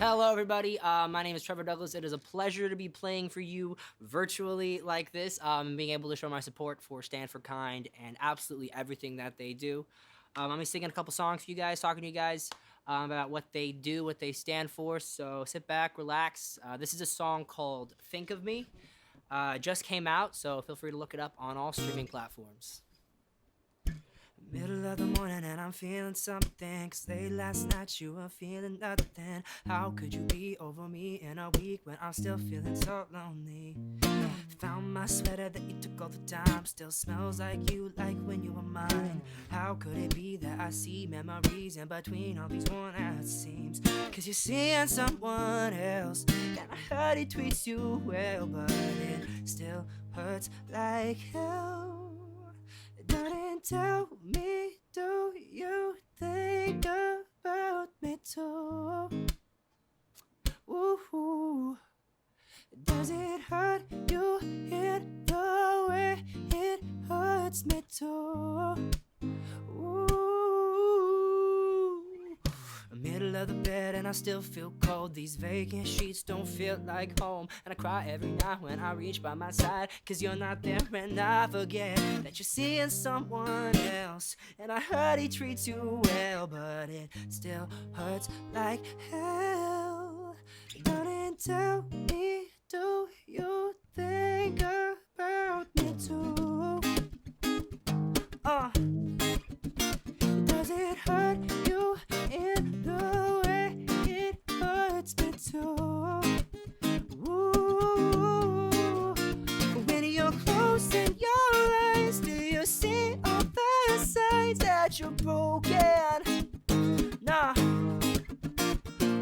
Hello, everybody. My name is Trevor Douglas. It is a pleasure to be playing for you virtually like this, being able to show my support for Stand for Kind and absolutely everything that they do. I'm gonna be singing a couple songs for you guys, talking to you guys about what they do, what they stand for. So sit back, relax. This is a song called "Think of Me." It just came out, so feel free to look it up on all streaming platforms. Middle of the morning and I'm feeling something, 'cause late last night you were feeling nothing. How could you be over me in a week when I'm still feeling so lonely? Found my sweater that you took all the time, still smells like you, like when you were mine. How could it be that I see memories in between all these worn out seams? 'Cause you're seeing someone else, and I heard he treats you well, but it still hurts like hell. Darling, tell me, do you think about me too? Ooh, does it hurt you in the way it hurts me too? Ooh, middle of the bed and I still feel cold. These vacant sheets don't feel like home, and I cry every night when I reach by my side, 'cause you're not there and I forget that you're seeing someone else. And I heard he treats you well, but it still hurts like hell. Darling, tell me, do you think about me too? Does it hurt you in the way it hurts me too? Ooh, when you're closing your eyes, do you see all the signs that you're broken? Nah.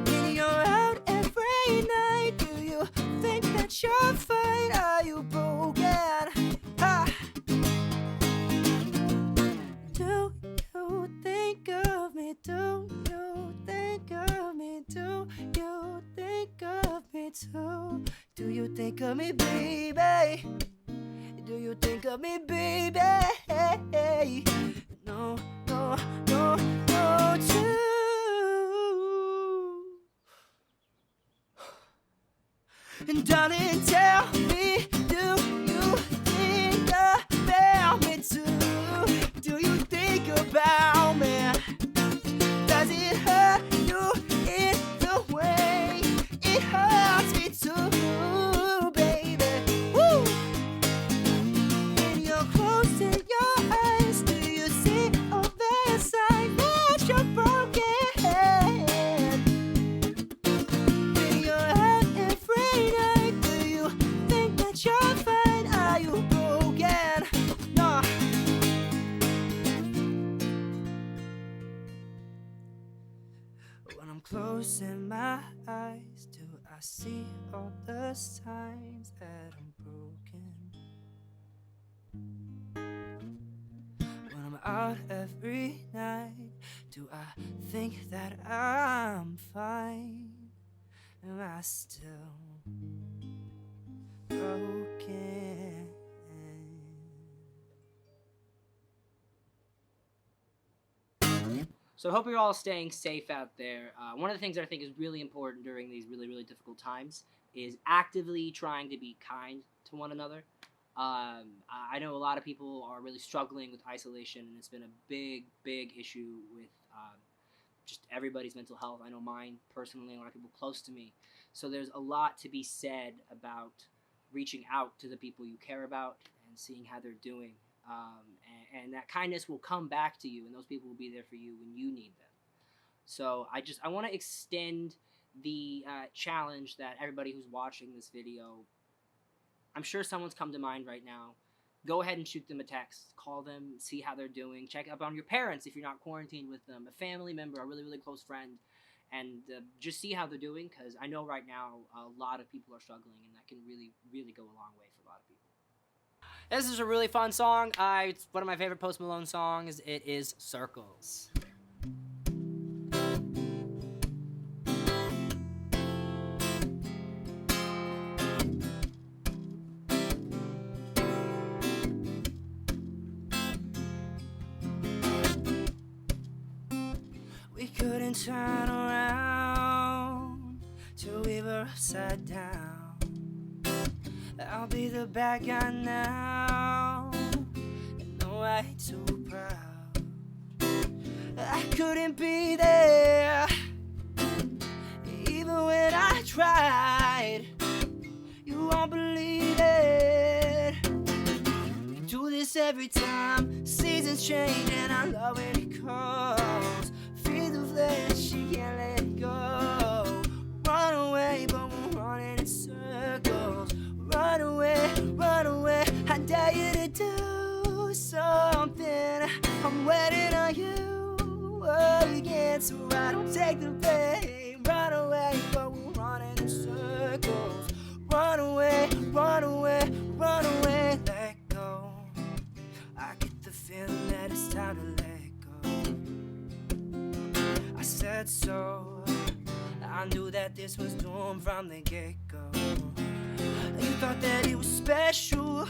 When you're out every night, do you think that you're fine? Are you broken? Do you think of me? Do you think of me? Do you think of me too? Do you think of me, baby? Do you think of me, baby? No, no, no, no, too. And darling, tell me, do you think about me too? Do you think about me? Does it hurt you in the way it hurts me too, baby? Woo! When you're closing your eyes, do you see all the signs that you're broken? When you're out every night, do you think that you're fine? Are you broken? No. When I'm closing my eyes, do I see all the signs that I'm broken? When I'm out every night, do I think that I'm fine? Am I still broken? So I hope you're all staying safe out there. One of the things that I think is really important during these really, really difficult times is actively trying to be kind to one another. I know a lot of people are really struggling with isolation, and it's been a big, big issue with just everybody's mental health. I know mine personally, a lot of people close to me. So there's a lot to be said about reaching out to the people you care about and seeing how they're doing. And that kindness will come back to you, and those people will be there for you when you need them. So I want to extend the challenge that everybody who's watching this video, I'm sure someone's come to mind right now. Go ahead and shoot them a text. Call them, see how they're doing. Check up on your parents if you're not quarantined with them, a family member, a really, really close friend, and just see how they're doing, because I know right now a lot of people are struggling, and that can really, really go a long way for a lot of people. This is a really fun song. It's one of my favorite Post Malone songs. It is Circles. We couldn't turn around upside down. I'll be the bad guy now, and no, I ain't too proud. I couldn't be there, even when I tried. You won't believe it. We do this every time seasons change, and I love when it comes. Feel the flame, she can't let it go. Run away, but we're running in circles. Run away, I dare you to do something. I'm waiting on you again, so I don't take the blame. Run away, but we're running in circles. Run away, let go. I get the feeling that it's time to let go. I said so, I knew that this was doomed from the get-go. You thought that it was special,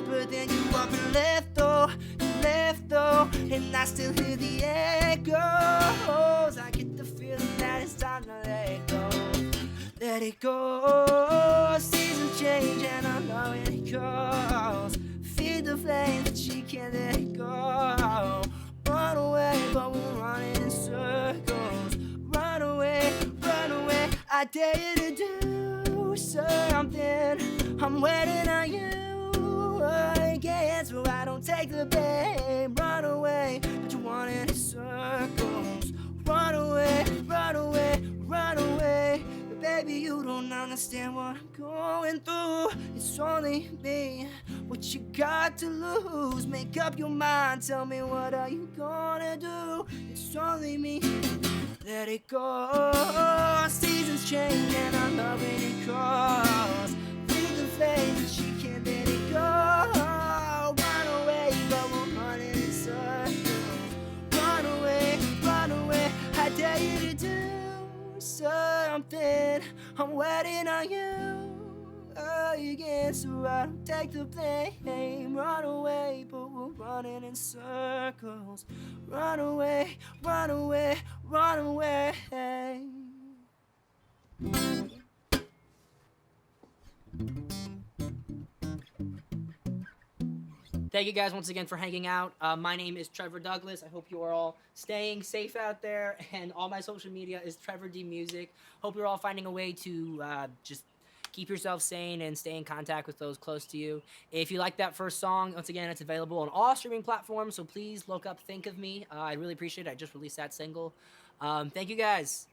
but then you up and left though, and I still hear the echoes. I get the feeling that it's time to let go. Let it go, seasons change and I know it goes. Feed the flame, but she can't let it go. Run away, but we're running in circles. Run away, I dare you to do something. I'm waiting on you again, so I don't take the blame. Run away, but you want it in circles. Run away, but baby, you don't understand what I'm going through. It's only me, what you got to lose? Make up your mind, tell me what are you gonna do? It's only me. Let it go, seasons change and I love when it calls. Feel the flame, but she can't let it go. Run away, but we're running in circles. Run away, I dare you to do something. I'm waiting on you again, so I don't take the blame. Run away, but we're running in circles. Run away. Thank you guys once again for hanging out. My name is Trevor Douglas. I hope you are all staying safe out there, and all my social media is Trevor D Music. Hope you're all finding a way to just keep yourself sane and stay in contact with those close to you. If you like that first song, once again, it's available on all streaming platforms, so please look up Think of Me. I really appreciate it. I just released that single. Thank you guys.